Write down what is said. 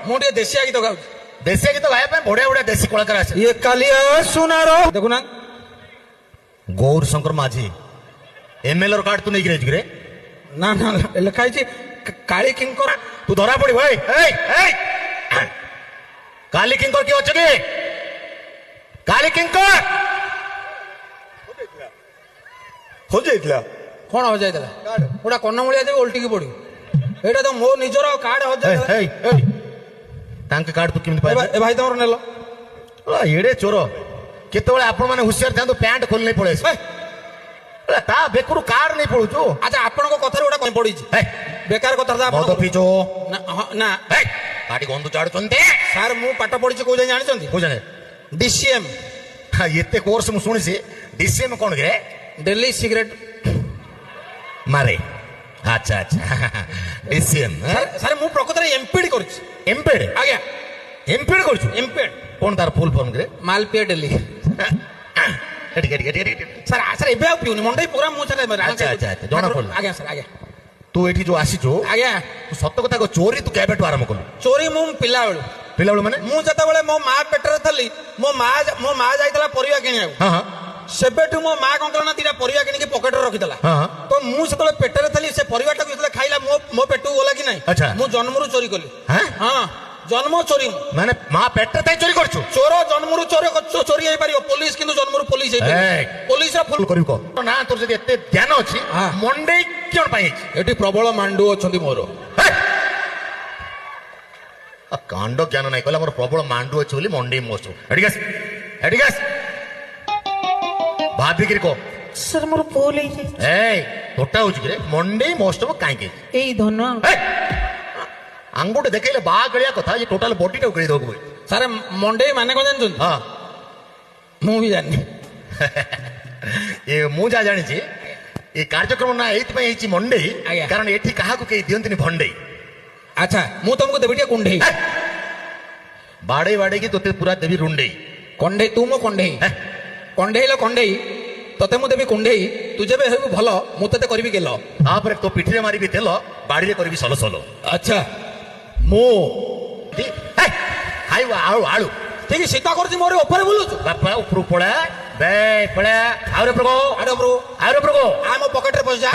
ମୁଁ ଟିକେ ଦେଶିଆ ଗୀତ ଗାଉଛି। ଦେଶୀ ଗୀତ ଗାଇବା ପାଇଁ ବଢିଆ ବଢିଆ ଦେଶୀ କଳାକାର ଆସେ। ଇଏ କାଲିଆ ସୁନାର ଦେଖୁନା ଗୌର ଶଙ୍କର ମାଝୀ ଏମଏଲଏ ର କାର୍ଡ ତୁ ନେଇକି ଯାଇଛୁ ରେ? ନା ନା ଲେଖା ହେଇଛି କାଳି କିଙ୍କର। ତୁ ଧରା ପଡିବ। କାଲି କିଙ୍କର କିଏ ଅଛ କି? କାଲି କିଙ୍କର ହଜିଯାଇଥିଲା। କଣ ହଜାଇଥିଲା? ଗୋଟା କର୍ଣ୍ଣମୂଳିଆ ଦେବି ଓଲଟିକି ପଡିବ। ଏଇଟା ତ ମୋ ନିଜର କାର୍ଡ ହଜାଇଥିଲା। ତାଙ୍କ କାର୍ଡ ତୁ କେମିତି ପାଇବୁ? ଏ ଭାଇ ତମର ନେଲ ଏଡେ ଚୋର। କେତେବେଳେ ଆପଣ ମାନେ ହୁସିଆର ଥାନ୍ତୁ ପ୍ୟାଣ୍ଟ ଖୋଲି ନେଇ ପଳେଇ ଆସିବେ। ତା ବେକରୁ କାର୍ଡ ନେଇ ପଳଉଛୁ। ଆଚ୍ଛା ଆପଣଙ୍କ କଥାରେ ଗୋଟା କଣ ପଡିଛି? ବେକାର କଥା ପିଛୁ ନା ପାଟି ଗନ୍ଧୁ ଚାଡୁଛନ୍ତି। ସାର୍ ମୁଁ ପାଠ ପଢିଛି କୋଉ ଯାଇ ଜାଣିଛନ୍ତି? କୋଉ ଜାଣେ? ଡିସିଏମ୍। ଏତେ କୋର୍ସ ମୁଁ ଶୁଣିଛି। ଡିସିଏମ୍ କଣ କି? ଡେଲି ସିଗାରେଟ ମାରେ। ଆଚ୍ଛା ଆଚ୍ଛା ଡିସିଏମ୍। ସାର୍ ମୁଁ ପ୍ରକୃତରେ ଏମ୍ପିଡ୍ କରିଛି। ଏମ୍ପେଡ୍? ଆଜ୍ଞା ଏମ୍ପେଡ୍ କରୁଛୁ? ଏମ୍ପିଡ୍ କଣ ତାର ଫୁଲ ଫର୍ମ ରେ? ମାଲପିଆ ଡେଲି। ସାର୍ ସାର୍ ଏବେ ଆଉ ପିଉନି ମଣ୍ଡେଇ ପ୍ରୋଗ୍ରାମ ମୁଁ ଜଣା ପଡିଲା। ଆଜ୍ଞା ସାର୍ ଆଜ୍ଞା। ତୁ ଏଠି ଯୋଉ ଆସିଛୁ ଆଜ୍ଞା ତୁ ସତ କଥା କହ, ଚୋରି ତୁ କେବେଠୁ ଆରମ୍ଭ କଲୁ? ଚୋରି ମୁଁ ପିଲାବେଳୁ ମାନେ ମୁଁ ଯେତେବେଳେ ମୋ ମା ପେଟରେ ଥିଲି ମୋ ମା ଯାଇଥିଲା ପରିବା କିଣିବାକୁ। ହଁ ହଁ ସେବେଠୁ ମୋ ମା କଣ କଲା ନା ଦିଟା ପରିବା କିଣିକି ପକେଟରେ ରଖିଥିଲା। ତ ମୁଁ ସେତେବେଳେ ପେଟରେ ଥିଲି ସେ ପରିବାଟାକୁ ଯେତେବେଳେ ଖାଇଲା ମୋ ପେଟକୁ ଗଲା କି ନାହିଁ। ମୁଁ ଜନ୍ମରୁ ଚୋରି କଲି। ହଁ ଜନ୍ମ ଚୋରି। ମାନେ ମା ପେଟରେ ଥାଇ ଚୋରି କରୁଛୁ? ଚୋର ଜନ୍ମରୁ ଚୋରି ହେଇପାରିବ। ପୋଲିସ କିନ୍ତୁ ଜନ୍ମରୁ ପୋଲିସ ହେଇପାରିବ। ପୋଲିସର ଫୁଲ କରିବୁ କହ ନା। ତୋର ଯଦି ଏତେ ଜ୍ଞାନ ଅଛି ମଣ୍ଡେଇ କଣ ପାଇଁ ହେଇଛି? ଏଠି ପ୍ରବଳ ମାଣ୍ଡୁ ଅଛନ୍ତି ମୋର। କାଣ୍ଡ ଜ୍ଞାନ ନାହିଁ କହିଲା ମୋର ପ୍ରବଳ ମାଣ୍ଡୁ ଅଛି ବୋଲି ମଣ୍ଡେଇ ମହୋତ୍ସବ। ଏଠିକି ଆସ ଭାବିକିରି କହ। ସାର୍ ମୋର ଭୁଲ ହେଇଯାଇଛି। ତୋଟା ହଉଛି କିରେ? ମଣ୍ଡେଇ ମହୋତ୍ସବ କାହିଁକି? ଏଇ ଧନ ଆଙ୍ଗୁଠି ଦେଖେଇଲେ ବାହା ଗଳିଆ କଥା ଟୋଟାଲ ବଡିଟାକୁ ଗଳି ଦବାକୁ। ସାର୍ ମଣ୍ଡେଇ ମାନେ କଣ ଜାଣିଛନ୍ତି? ମୁଁ ବି ଜାଣିନି। ମୁଁ ଯାହା ଜାଣିଛି ଏ କାର୍ଯ୍ୟକ୍ରମ ନା ଏଇଥିପାଇଁ ହେଇଛି ମଣ୍ଡେଇ, କାରଣ ଏଠି କାହାକୁ କେହି ଦିଅନ୍ତିନି ଭଣ୍ଡେଇ। ଆଚ୍ଛା ମୁଁ ତମକୁ ଦେବି ଟିକେ କୁଣ୍ଢେଇ। ବାଡେଇ ବାଡେଇକି ତୋତେ ପୁରା ଦେବି ରୁଣ୍ଡେଇ। କଣ୍ଢେଇ ତୁ ମୋ କଣ୍ଢେଇ। କଣ୍ଢେଇଲ କଣ୍ଢେଇ ତତେ ମୁଁ ଦେବି କୁଣ୍ଢେଇ। ତୁ ଯେବେ ହେବୁ ଭଲ ମୁଁ ତତେ କରିବି ଗେଲ। ତାପରେ ତୋ ପିଠିରେ ମାରିବି ତେଲ, ବାଡିରେ କରିବି ସଲ ସଲ। ଆଚ୍ଛା ମୁଁ ଖାଇବ ଆଳୁ ଆଳୁ ଠିକ ଶୀତ କରୁଛି ମୋର ଉପରେ ବୁଲୁଛୁ। ବାପା ଉପରୁ ପଳା ବେ ପଳା ଆଉରେ ପ୍ରଭୁ ଆରେ ବ୍ରୋ ଆଉରେ ପ୍ରଭୁ ମୋ ପକେଟରେ ପଇସା।